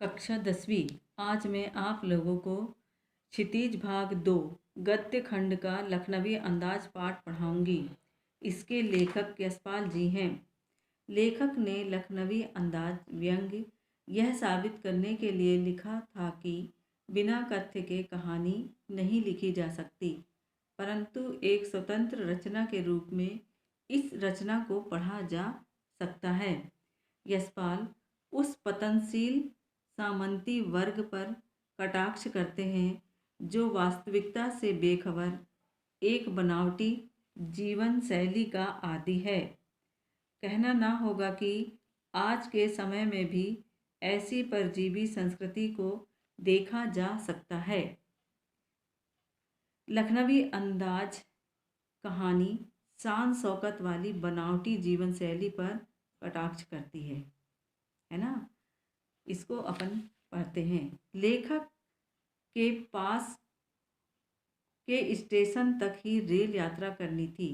कक्षा 10वीं। आज मैं आप लोगों को क्षितिज भाग 2 गद्य खंड का लखनवी अंदाज पाठ पढ़ाऊंगी। इसके लेखक यशपाल जी हैं। लेखक ने लखनवी अंदाज व्यंग्य यह साबित करने के लिए लिखा था कि बिना कथ्य के कहानी नहीं लिखी जा सकती, परंतु एक स्वतंत्र रचना के रूप में इस रचना को पढ़ा जा सकता है। यशपाल उस पतनशील सामंती वर्ग पर कटाक्ष करते हैं जो वास्तविकता से बेखबर एक बनावटी जीवन शैली का आदी है। कहना ना होगा कि आज के समय में भी ऐसी परजीवी संस्कृति को देखा जा सकता है। लखनवी अंदाज कहानी शान शौकत वाली बनावटी जीवन शैली पर कटाक्ष करती है ना। इसको अपन पढ़ते हैं। लेखक के पास के स्टेशन तक ही रेल यात्रा करनी थी।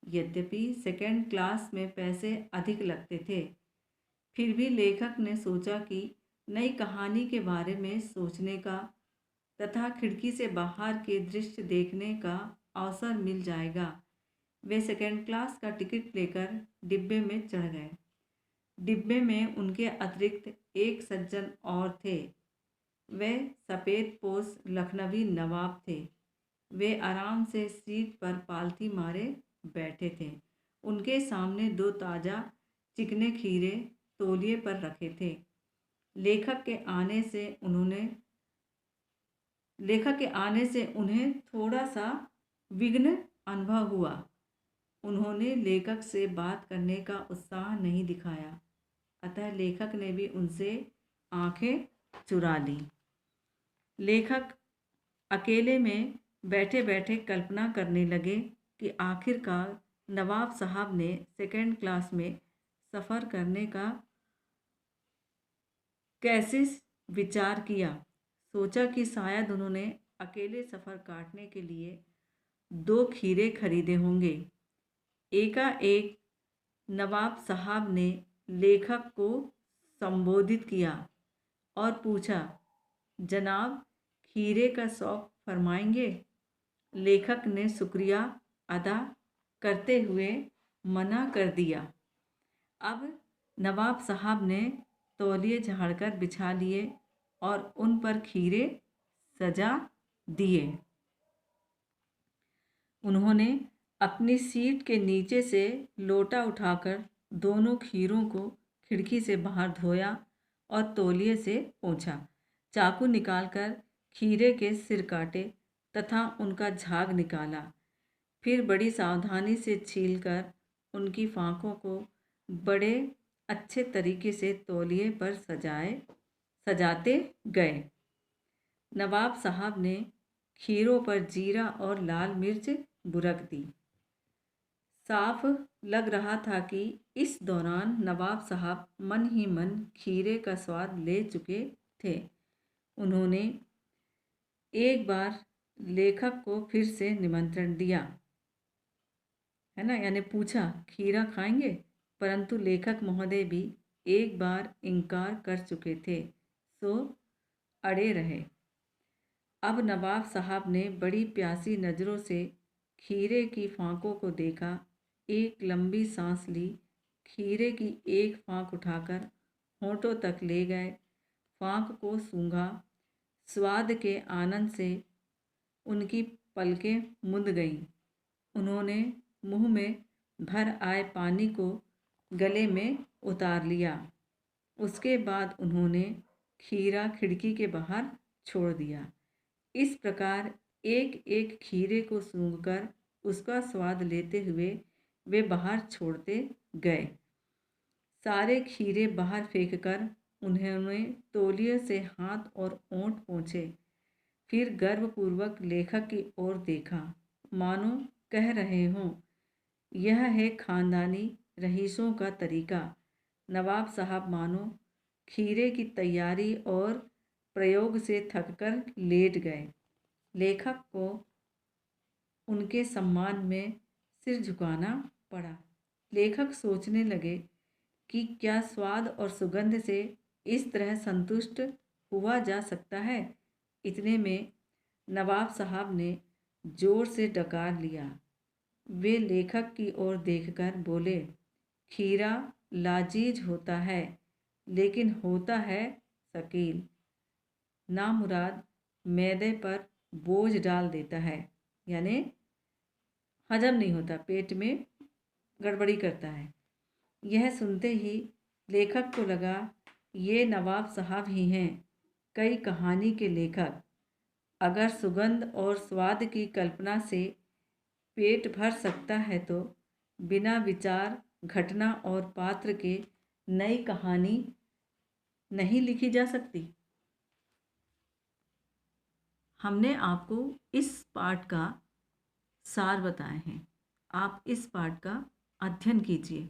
यद्यपि सेकेंड क्लास में पैसे अधिक लगते थे, फिर भी लेखक ने सोचा कि नई कहानी के बारे में सोचने का तथा खिड़की से बाहर के दृश्य देखने का अवसर मिल जाएगा। वे सेकेंड क्लास का टिकट लेकर डिब्बे में चढ़ गए। डिब्बे में उनके अतिरिक्त एक सज्जन और थे। वे सफ़ेद पोश लखनवी नवाब थे। वे आराम से सीट पर पालथी मारे बैठे थे। उनके सामने दो ताज़ा चिकने खीरे तौलिए पर रखे थे। लेखक के आने से उन्हें थोड़ा सा विघ्न अनुभव हुआ। उन्होंने लेखक से बात करने का उत्साह नहीं दिखाया, अतः लेखक ने भी उनसे आंखें चुरा लीं। लेखक अकेले में बैठे बैठे कल्पना करने लगे कि आखिरकार नवाब साहब ने सेकेंड क्लास में सफ़र करने का कैसे विचार किया। सोचा कि शायद उन्होंने अकेले सफ़र काटने के लिए 2 खीरे खरीदे होंगे। एकाएक नवाब साहब ने लेखक को संबोधित किया और पूछा, जनाब खीरे का शौक फरमाएंगे। लेखक ने शुक्रिया अदा करते हुए मना कर दिया। अब नवाब साहब ने तौलिए झाड़कर बिछा लिए और उन पर खीरे सजा दिए। उन्होंने अपनी सीट के नीचे से लोटा उठाकर दोनों खीरों को खिड़की से बाहर धोया और तौलिए से पोंछा। चाकू निकालकर खीरे के सिर काटे तथा उनका झाग निकाला। फिर बड़ी सावधानी से छीलकर उनकी फांकों को बड़े अच्छे तरीके से तौलिए पर सजाते गए। नवाब साहब ने खीरों पर जीरा और लाल मिर्च बुरक दी। साफ लग रहा था कि इस दौरान नवाब साहब मन ही मन खीरे का स्वाद ले चुके थे। उन्होंने एक बार लेखक को फिर से निमंत्रण दिया, है ना, यानी पूछा खीरा खाएंगे, परंतु लेखक महोदय भी एक बार इनकार कर चुके थे, सो अड़े रहे। अब नवाब साहब ने बड़ी प्यासी नज़रों से खीरे की फांकों को देखा, एक लंबी सांस ली, खीरे की एक फांक उठाकर होंठों तक ले गए, फांक को सूंघा। स्वाद के आनंद से उनकी पलकें मुंद गईं। उन्होंने मुंह में भर आए पानी को गले में उतार लिया। उसके बाद उन्होंने खीरा खिड़की के बाहर छोड़ दिया। इस प्रकार एक एक खीरे को सूंघकर उसका स्वाद लेते हुए वे बाहर छोड़ते गए। सारे खीरे बाहर फेंककर उन्होंने तौलिए से हाथ और ओंठ पोंछे। फिर गर्वपूर्वक लेखक की ओर देखा, मानो कह रहे हों, यह है खानदानी रईसों का तरीका। नवाब साहब मानो खीरे की तैयारी और प्रयोग से थककर लेट गए। लेखक को उनके सम्मान में सिर झुकाना पड़ा। लेखक सोचने लगे कि क्या स्वाद और सुगंध से इस तरह संतुष्ट हुआ जा सकता है। इतने में नवाब साहब ने जोर से डकार लिया। वे लेखक की ओर देखकर बोले, खीरा लाजीज होता है, लेकिन होता है शकील। नामुराद मैदे पर बोझ डाल देता है, यानी हजम नहीं होता, पेट में गड़बड़ी करता है। यह सुनते ही लेखक को लगा, ये नवाब साहब ही हैं, कई कहानी के लेखक। अगर सुगंध और स्वाद की कल्पना से पेट भर सकता है तो बिना विचार, घटना और पात्र के नई कहानी नहीं लिखी जा सकती। हमने आपको इस पाठ का सार बताए हैं। आप इस पाठ का अध्ययन कीजिए।